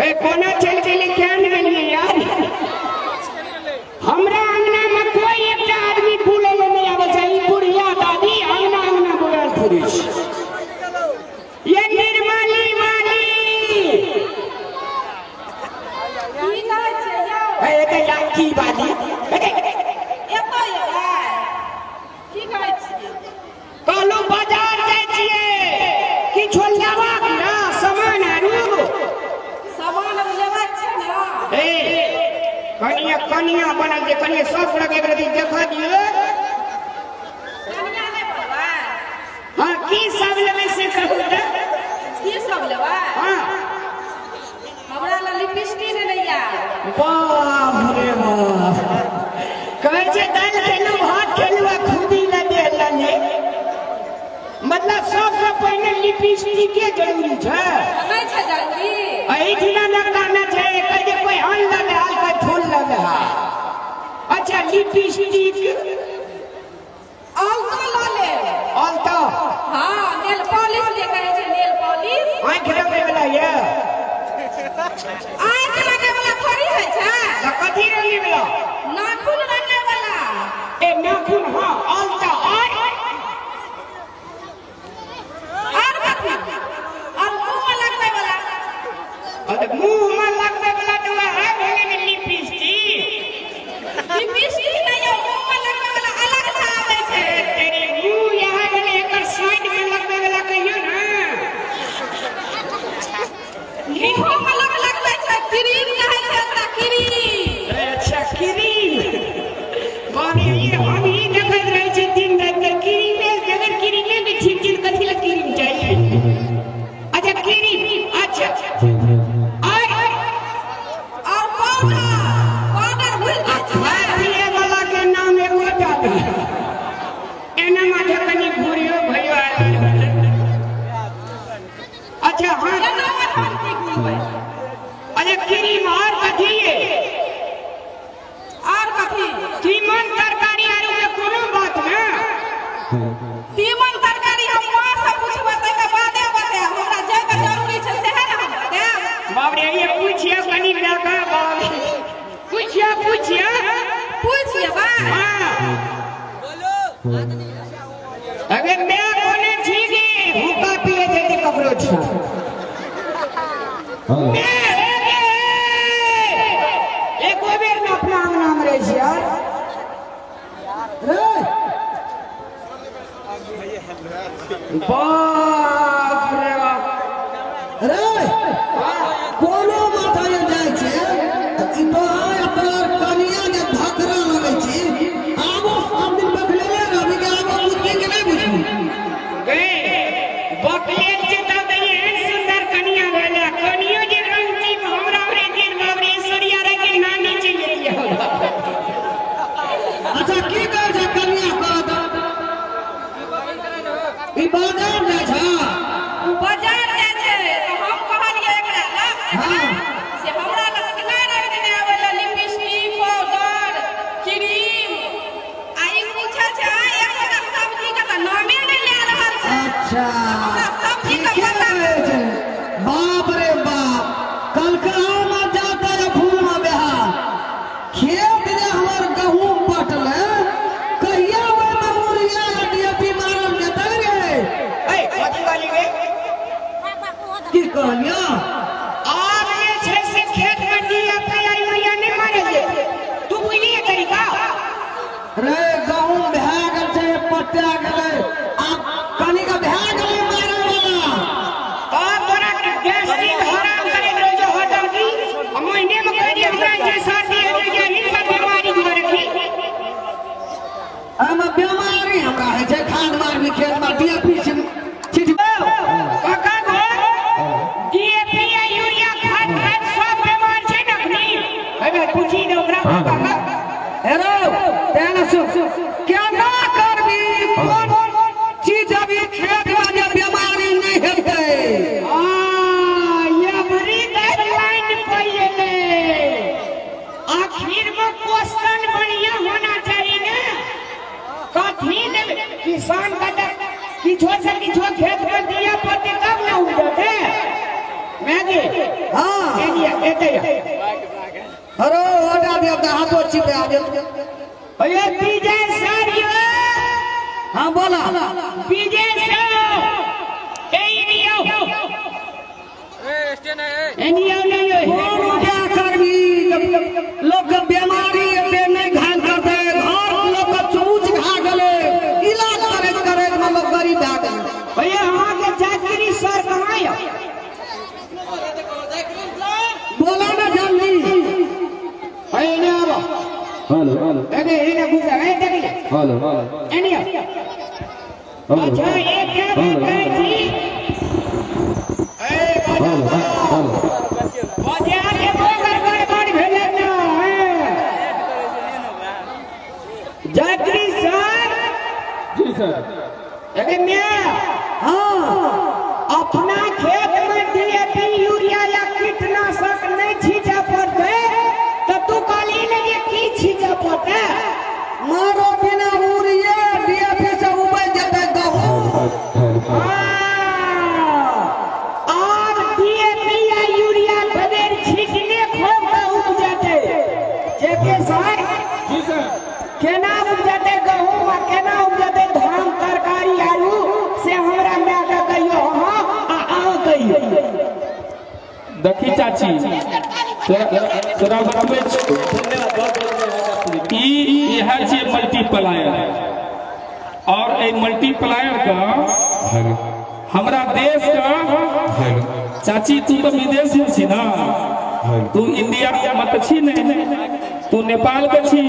ए कोना चल चले क्या नहीं यार हमरा अंगना में कोई एक आदमी बोले नहीं आवे चाहिए बुढ़िया दादी अंगना अंगना बोल पूरी ये निर्मली वाली की कहै छै यौ ए के लाठी वाली एतो यार की कहै छियै कहलो बाजार जाय छियै किछो लेबाक ना सामान आरू सामान लेबाक छै ने ए कनिया कनिया बनल जे कनिया सब लगे रही देखा दियो कनिया नै पड़बा हां की सब लेबै से कहू त की सब लेबा हां हमरा ल लिपस्टिक नै या बाप रे बाप कहै छै दाल खेलू भात खेलू आ खुदी न देलने मतलब सबसे पहले लिपस्टिक के जरूरी छै नै छै जरूरी एही दिना लगाना छै एकर जे कोई हल लगे हाल कोई फूल लगे हा अच्छा लिपस्टिक आलता ल ले अलता हां नेल पॉलिश जे कहै छै नेल पॉलिश आँख लगे वाला ये आँख लगे वाला थोड़ी है छै त कथी रंगी वाला नाखून लगे वाला ए नाखून हां अलता और कथी और मुंह में लगने वाला अरे मुंह में लगने वाला तो है भेले लिपस्टिक लिपस्टिक नहीं है मुंह में लगने वाला अलग से आवे छै तेरे मुंह यहाँ भेले एकर साइड में लगने वाला कहियो ना मुंह में लगने छै क्रीम कहै छै ओकरा क्रीम अच्छा क्रीम बाबी ये हम ही देखत रहे छी दिन रात क्रीम में अगर क्रीम में भी ठीक ठीक कथी ला क्रीम चाहिए अच्छा क्रीम अच्छा और पाउडर भूल गई खाए पिए वाला के नाम एगो डाल एना माथे कनी घुरियो भयो अच्छा हाँ अरे क्रीम और कथी है और कथी तीमन तरकारी आरू में कोनो बात ना तीमन तरकारी हम मां से पूछबै त के बादे बता हमरा जे के जरूरी छै सेहे ना हम बताएब बाप रे ये पूछिए कनी लगा बाप पूछिए पूछिए बा हां अगर मैं कोने छीगे हुक्का पिए देते कपड़ो छा एक बेर न अपना अंगना में रह छी यार रे बाप रे बाप रे कोनो माथा ये जाय छै ई तो अपना कनिया के धकरा लगै छी आबो सब दिन बखलेले रहबी के आबो बुद्धि के नै बुझू गए बकलेल के तब ये सुंदर कनिया भेले कनियो जे रंगती हमरा रे दिन बाबरे ईश्वरिया रे के नानी चली गेलिए अच्छा की कहै छै कनिया कहत ई बाजार जाय छै बाजार जाय छै तो हम कहलिए एकरा ला हां से हमरा ल सिंगार आर देने आवेला लिपस्टिक पाउडर क्रीम आई पूछे छै एकोटा सब्जी के त नामे नै ले रहल छै अच्छा हमरा सब्जी के की पता कहै छै बाप रे बाप कलकत्ता में जाता है फूल में बिहार खेत जे हमर गहूम पटले कहिया में ममुरिया डीएपी मारल जेतै रे ए कथी वाली गे की कहलिया आप ये छै से खेत में दिया पे आई मैया नहीं मारे जे तू बुझलिए तरीका रे गहूम भए गेल छै पट्टा गेलै आब कनी का भए गेलै मारे वाला तो तोरा के गैस्ट्रिक हराम करे रह जो होटल की महीने में कह दिया हमरा जे सर्दी है जे ही सब बीमारी हो रखी हम बीमारी हमरा है छै खाद मार भी खेत में डीएपी छिटबो काका गो डीएपी या यूरिया खाद खाद सब बीमार छै नखनी अबे पूछी दे ओकरा काका हेलो तेना सु क्या ना करबी कोन चीज अभी खेत में जे बीमारी नहीं हेतै ये बड़ी डेडलाइन पइले आखिर में क्वेश्चन बढ़िया होना चाहिए ना कथी ने किसान का किछो से किछो खेत में दिया पड़ते तब ना उपजते मैगी हाँ एनिया एते अरे हटा दे अपना हाथों चिपे आ जाओ भैया विजय सर यो हाँ बोला विजय सर एनिया एनिया नहीं कौन क्या करबी लोग के बीमारी एते नहीं घायल करते घर लोग के चूच खा गले इलाज करे मतलब गरीब आ गए भैया वहाँ के जागीरी सर कहाँ है बोला ना जल्दी भैया इन्हें आओ हेलो देखे इन्हें घुसा है देखे हेलो एनिया अच्छा एक क्या बात है जी बजा के बोगर गड़बड़ भेले ना जागीरी सर जी सर देखे मियाँ हाँ अपना खेत में डीएपी यूरिया या कीटनाशक नहीं छींचा पड़ते तो तू काली लगे की छींचा पड़ता मारो बिना यूरिया डीएपी से उपज जाते गहूं और डीएपी या यूरिया बगैर छींटने खूब का उग जाते जेके सर जी सर केना उग जाते गहूं और केना उग जाते धान तरकारी आलू से हमरा मैं का कहियो हां आ कहियो देखी चाची तोरा बताबै ई यह छै मल्टीप्लायर और ए मल्टीप्लायर का हमरा देश का चाची तू तो विदेश में छी ना तू इंडिया मत छी नहीं तू नेपाल के छी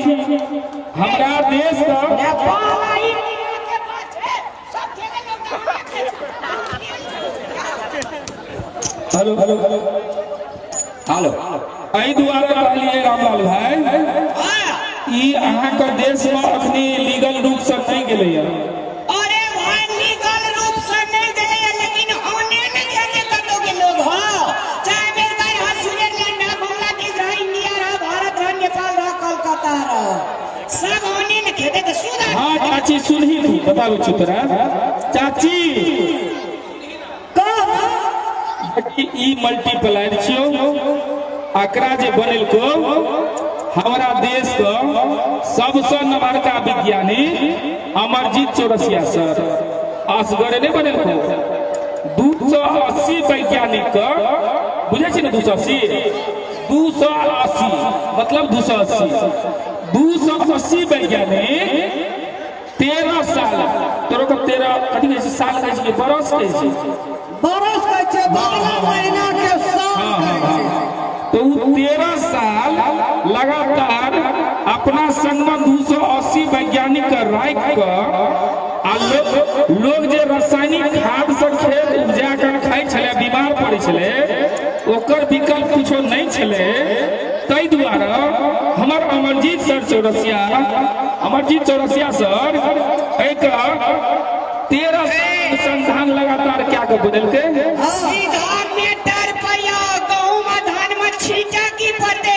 हमरा देश का नेपाल आई के पाछे सब हेलो हेलो हेलो एहि दुआरे कहलिए रामलाल भाई ई अहाँ के देश में अखनी लीगल रूप से नहीं गेलै है अरे भाई लीगल रूप से नहीं गए लेकिन होने न जाने कतो के लोग हो चाहे अमेरिका रहा स्विट्जरलैंड रहा बांग्लादेश रहा इंडिया रहा भारत रहा नेपाल रहा कलकत्ता रहा सब होने न खेते के सुधा हाँ चाची सुनही तू बताबो छु तोरा चाची ई मल्टीप्लायर छियो एकरा जे बनेलको हमारा देश का सबसे नवरका विज्ञानी अमरजीत चौरसिया सर असगरे नहीं बनेलको 280 वैज्ञानिक का बुझे छी ना 280 मतलब 280 वैज्ञानिक 13 साल तोरो को 13 कथी कहै छै साल कहै छै बरस कहै छै बरस कहै छै 12 महीना के साल कहै छै तो 13 साल लगातार अपना संग में 280 वैज्ञानिक के राख कर आ लोग जे रासायनिक खाद से खेत उपजा कर खाई छले बीमार पड़े छले ओकर विकल्प कुछो नहीं छले तै द्वारा हमर अमरजीत चौरसिया सर एक 13 साल अनुसंधान लगातार क्या कर बदलते सीधा मीटर पया गहूं में धान में छींटा की पड़ते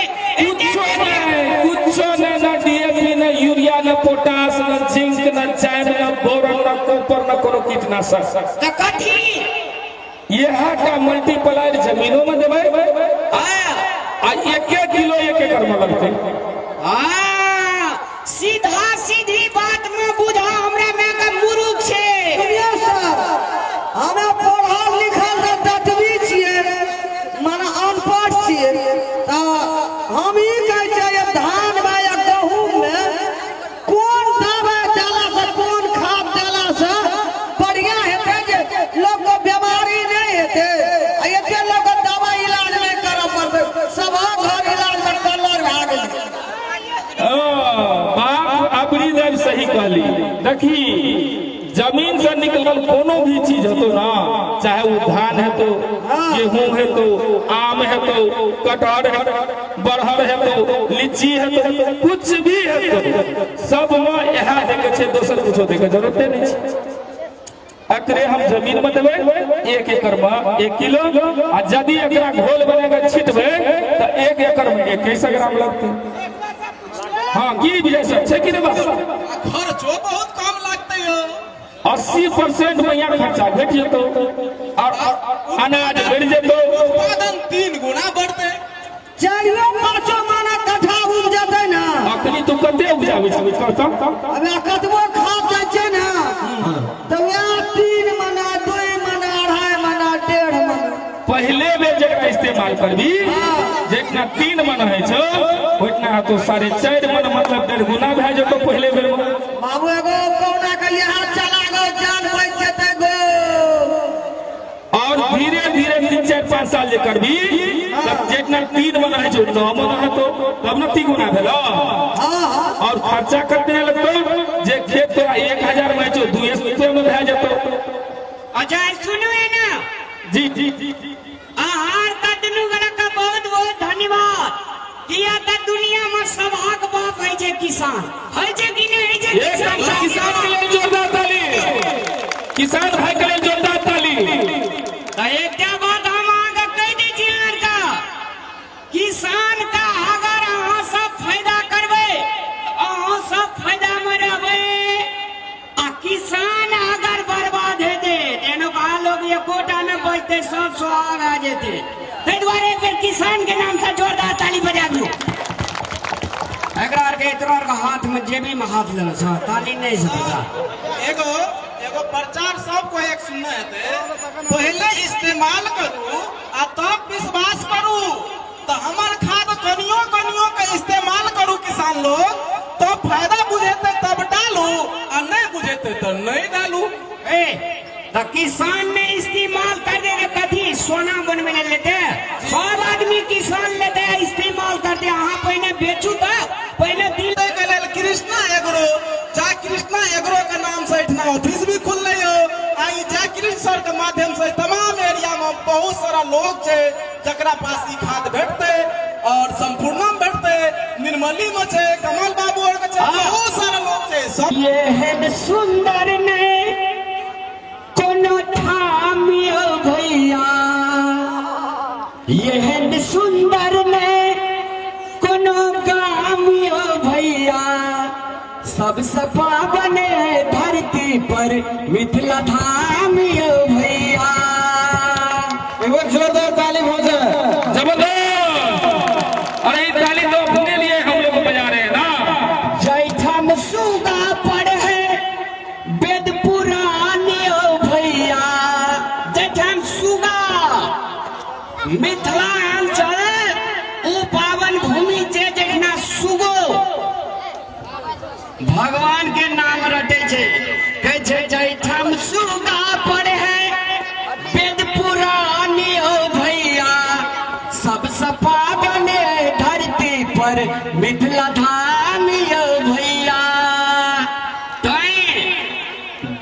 कुछ न डीएपी न यूरिया न पोटास न जिंक न जाइम न बोरन न कॉपर न कोनो कीटनाशक तो कथी यह का मल्टीप्लायर जमीनों में देबै आ 1 किलो 1 एकड़ में लगते सीधा सीधी बात में बुझा हमरा में का मुरुख छे सुनियो सर हमें पढ़ल लिखल त दतवी छियै माने अनपढ़ छियै त हम ई कहै छियै धान में या गहूम में कोन दवाई डाला से कोन खाद डाला से बढ़िया हेतै जे लोग को बीमारी नहीं हेतै आ एते लोग के दवाई इलाज नहीं करऽ पड़तै सब घर इलाज में कलर भए गेलै बाप अपनी देव सही कहली देखी जमीन से निकलल कोनो भी चीज हेतो ना चाहे वो धान हेतो गेहूं हेतो आम हेतो कटहर हेतो बरहर हेतो लीची हेतो कुछ भी हेतो सब में यह देखे छे दोसर कुछो देखे जरूरते नहीं छे एकरे हम जमीन में देबै 1 एकड़ में 1 किलो आ यदि एकरा घोल बना के छिटबै तो 1 एकड़ में 21 ग्राम लगते हाँ की विजय सर छे कि नहीं बात खर्चो बहुत कम लगते हो 80% मैया खर्चा भेट जेतो और अनाज बढ़ जेतो, उत्पादन 3 गुना बढ़ते। 4-5 मना कट्ठा उपजते ना। अखनी तू कते उपजाबै छै कहता? अबे कतबो खाद दै छै ना तो या 3 मना 2 मना 2.5 मना 1.5 मना पहले बेर जकरा इस्तेमाल करबी जितना 3 मन है छो उतना तो 4.5 मन मतलब 1.5 गुना भए जेतो पहले बेर में। बाबू एगो कौना के यहाँ चला गो जान बच जेते गो। और धीरे धीरे 3-4-5 साल जे करबी तब जितना 3 मन है छो 9 मन है तो तब ना 3 गुना भेलो। और खर्चा करने लगतो जे खेत तोरा 1000 में छो 200 में भए जेतो। अच्छा सुनवे ना जी जी जी आहार का दुनू गला का बहुत बहुत धन्यवाद। किया त दुनिया में सबहक बाप है जे किसान है जे कि नहीं है जे किसान। किसान के लिए जोरदार ताली, किसान भाई के लिए जोरदार ताली। तो एक बात हम आगे कह दीजिए का किसान का अगर अहाँ सब फायदा करबे अहाँ सब फायदा में रहबे आ किसान अगर बर्बाद हेते एनो कहा लोग एकोटा में बचते सब सुहाग आ जेते। ताहि दुआरे एक बेर किसान के नाम से जोरदार ताली बजा दियो। एकरा के इतना का हाथ में जेबी में हाथ लेना छ ताली नहीं से बजा। एगो एगो प्रचार सबको एक सुनना है। पहले इस्तेमाल करू आ तब विश्वास करू। तो हमार खाद कनियो कनियो का इस्तेमाल करू किसान लोग तो फायदा बुझेते तब डालू आ नहीं बुझेते तो नहीं डालू। ए तो किसान ने इस्तेमाल कर दे कथी सोना बनवे लेते सब आदमी किसान लेते इस्तेमाल करते अहाँ पहले बेचू तो पहले दिल के लेल कृष्णा एग्रो जा कृष्णा एग्रो के नाम से इतना ऑफिस भी खुल रही हो। आई जा कृष्ण सर के माध्यम से तमाम एरिया में बहुत सारा लोग छे जकरा पास ई खाद भेटते और संपूर्णम भेटते निर्मली में छे कमल बाबू और के छे बहुत सारा लोग छे सब। ये है सुंदर ने कोनो थामियो भैया ये है सुंदर ने कोनो गामियो भैया सबसे पावन धरती पर मिथिला धामियो भैया। जोरदार ताली हो जाए जबरदस्त। अरे ये ताली तो अपने लिए हम लोग बजा रहे हैं ना। जैठम सुगा पड़ है वेद पुरानियो भैया जैठम सुगा मिथिलांचल ओ पावन भूमि छे जखना सुगो भगवान के नाम रटे छे कहे छे जैठम सुगा पड़ है वेद पुरानियो भैया सबसे पावन धरती पर मिथिला धामियो भैया। तो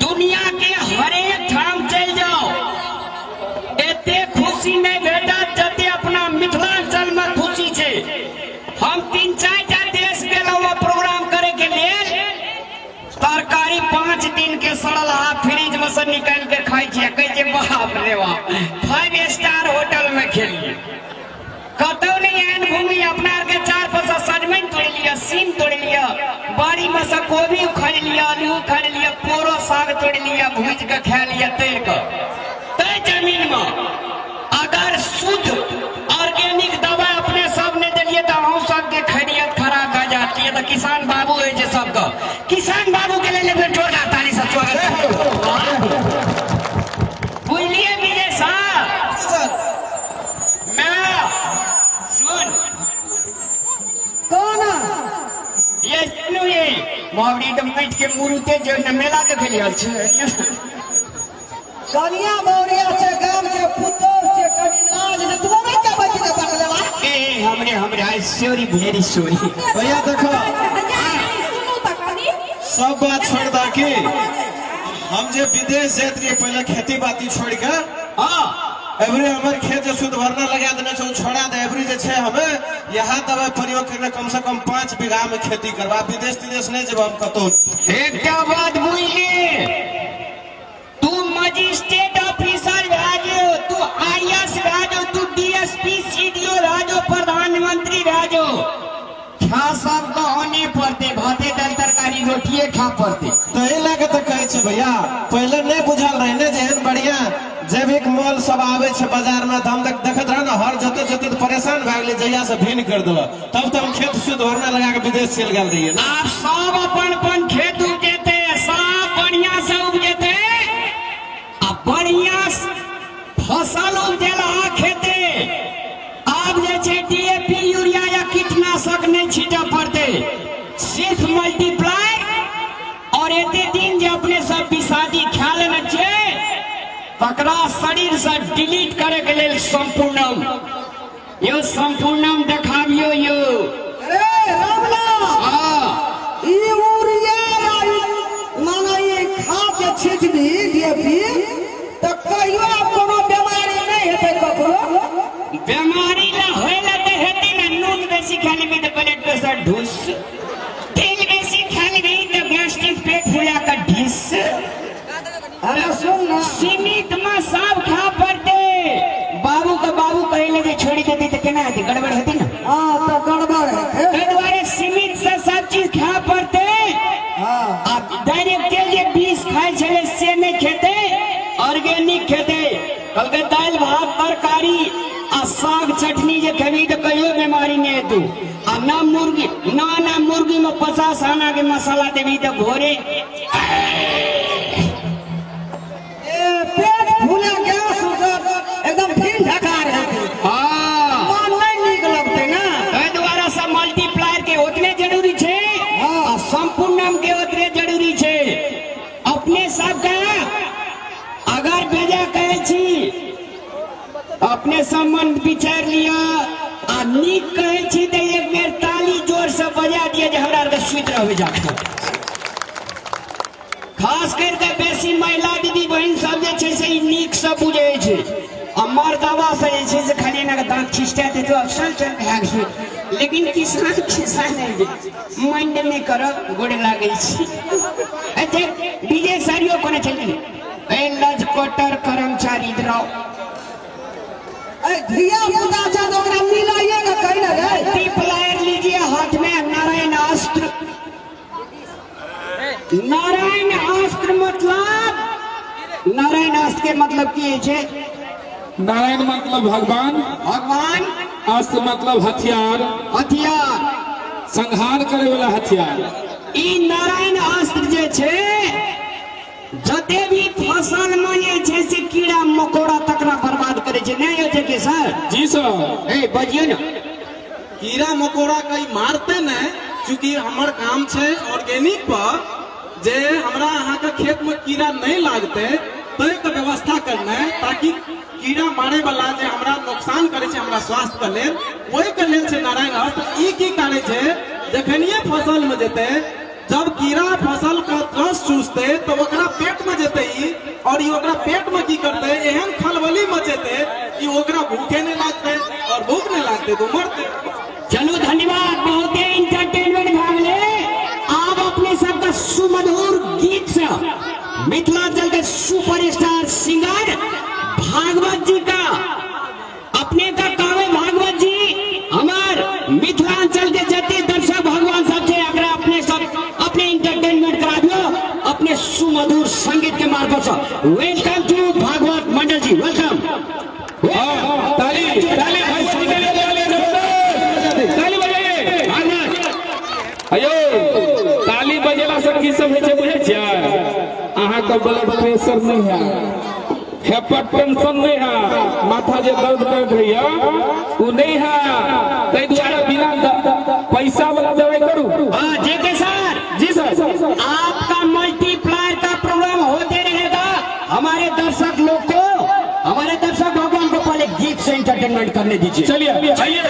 दुनिया के हरेक ठाम चल जाओ एते खुशी नहीं भेटत जते अपना मिथिलांचल में खुशी छे। हम 3-4 देश गेलहुँ प्रोग्राम करे के लेल तरकारी 5 दिन के सड़ल हाथ फ्रिज में से निकाल के खाई छियै कहे छै बाप रे बाप 5 स्टार होटल में खेलिए कतौ नहीं एहन भूमि अपना आर के 4 पैसा सजमनि तोड़ लिया सीम तोड़ लिया बाड़ी में से गोभी उखाड़ लिया आलू उखाड़ लिया पोरो साग तोड़ लिया भूज के खा लिया तैर के। तै जमीन में अगर शुद्ध ऑर्गेनिक दवा अपने सब ने दिलिए तो हम सबके खैरियत खराब हो जाती है। तो किसान बाबू है जे सबका किसान बाबू के लिए फिर जोरदार ताली से स्वागत। बुझलिए विजय साहब मैं सुन कौन ये सुनो ये मोहरी तो बैठ के मुरुते जो न मेला देखे लिया छे कनिया बौरिया से गाम के पुतौर से कनी लाज जे तू नहीं के बच के बकलेवा। ए हमरे सॉरी वेरी सॉरी भैया देखो सुनू त कनी सब बात छोड़ दा के हम जे विदेश जात रहिए पहले खेती बाती छोड़ के हां एवरी हमर खेत जो शुद्ध भरना लगा देने छो छोड़ा दे एवरी जे छे हमें यहाँ दवा प्रयोग करने कम से कम 5 बीघा में खेती करवा विदेश नहीं जब हम कतो। एक बात बुझली तू मजिस्ट्रेट ऑफिसर राजो तू आईएएस राजो तू डीएसपी सीडीओ राजो प्रधानमंत्री राजो खा सब को होने पड़ते भाते दाल तरकारी रोटिए खा पड़ते। तो ये लगे तो कहे छे भैया, पहले नहीं बुझल रहे ने जेहन बढ़िया जैविक मोल सब आवे छे बाजार में, हम तक देखत रह ना हर जते जते तो परेशान भए गेले, जहिया से भिन कर देबा तब तो हम खेत शुद्ध भरना लगा के विदेश चल गेल रहिए ना। आप सब अपन खेत उपजेते, सब बढ़िया से उपजेते, अब बढ़िया फसल उपजेला खेते। अब जे छे डीएपी यूरिया या कीटनाशक नहीं छीटा पड़ते, सिर्फ मल्टीप्लाई और एते दिन जे अपने सब विषादी खा लेना छे तकरा शरीर से डिलीट करे के लेल संपूर्णम, यो संपूर्णम देखाबियो यो। अरे रामला, ई यूरिया माने ये खाद जे छिटबी डीएपी त कहियो कोनो बीमारी नहीं हेतै ककरो? बीमारी ना होइला त हेतै ना। नून बेसी खा लेबी त ब्लड प्रेशर ढुस, तेल बेसी खा लेबी त गैस्ट्रिक पेट फुला का ढिस। अरे सुन ना, सीमित में सब खा पड़ते। बाबू का बाबू कहले जे छोड़ी देती तो केना हेतै, गड़बड़ हेतै ना। हां तो गड़बड़ है। एहि दुआरे सीमित से सब चीज खा पड़ते। हां, अब डायरेक्ट तेल जे बीज खाए छले से नहीं खेते, ऑर्गेनिक खेते। कहलके दाल भात तरकारी आ साग चटनी जे खेबी तो कहियो बीमारी नहीं हेतु। आ ना मुर्गी ना मुर्गी में 50 आना के मसाला देबी तो घोरे पेट फूला गैस एकदम फिन ढकार है। हाँ, नहीं नीक लगते ना। एहि दुआरे से मल्टीप्लायर के उतने जरूरी छे और संपूर्णम के उतने जरूरी छे। अपने सब का अगर भेजा कहे छी, अपने संबंध विचार लिया आ नीक कहे छी तो एक बेर ताली जोर से बजा दिए जे हमरा के सुत रहबे जाके। खास करके बेसी महिला दीदी बहन सब जे छै से नीक से बुझे छै। अमर दवा से जे छै से खाली ना दांत खिसटा दे तो अक्सर चल भाग छै, लेकिन किसान खिसा नहीं दे। माइंड में करब गोड़ लागे छी। एते डीजे सारियो कोने चली ए लज कोटर कर्मचारी द्राव ए धिया पुता जा तो ओकरा मिलाइए ना कहि ना रे। मल्टीप्लायर लीजिए हाथ में, नारायण अस्त्र। नारायण अस्त्र मतलब, नारायण अस्त्र के मतलब की छे? नारायण मतलब भगवान, भगवान, अस्त्र मतलब हथियार, हथियार, संहार करे वाला हथियार। ई नारायण अस्त्र जे छे जते भी फसल में जे छे से कीड़ा मकोड़ा तकरा बर्बाद करे छे, नहीं हो के सर? जी सर। ए बजियो ना। कीड़ा मकोड़ा कई मारते न, क्योंकि हमर काम छे ऑर्गेनिक पर जे हमरा अहाँ के खेत में कीड़ा नहीं लागते तय के व्यवस्था करना है, ताकि कीड़ा मारे वाला जे हमरा नुकसान करे छे हमरा स्वास्थ्य के लेल, ओहि के लेल छे नारायण अस्त्र। ई की करे छे, जखनिए फसल में जेते, जब कीड़ा फसल का रस चूसते तो ओकरा पेट में जेते ई, और ई ओकरा पेट में की करते, एहन खलबली मचेते कि ओकरा भूखे नहीं लागते, और भूख नहीं लागते तो मरते। चलो धन्यवाद, बहुत इंटरटेनमेंट भाग ले। आप अपने सबका सुमधुर गीत से मिथिलांचल के सुपरस्टार सिंगर भागवत जी का, अपने का कावे भागवत जी हमार मिथिलांचल के जते दर्शक भगवान सब से अगर अपने सब अपने इंटरटेनमेंट करा दियो अपने सुमधुर संगीत के मार्फत से। Welcome to Bhagwat Mandal ji, welcome. ताली ताली भाई सभी के लिए ताली बजाइए। अयो ताली बजेला से की सब है बुझे छियै? अहाँ के ब्लड प्रेशर नहीं है, हाइपरटेंशन नहीं है, माथा जे दर्द करत रहिया वो नहीं है। तै द्वारा बिना पैसा वाला दवाई करू। हाँ जेके सर। जी सर। आपका मल्टीप्लायर का प्रोग्राम होते रहेगा। हमारे दर्शक लोग को, हमारे दर्शक भगवान को पहले गीत से एंटरटेनमेंट करने दीजिए। चलिए आइए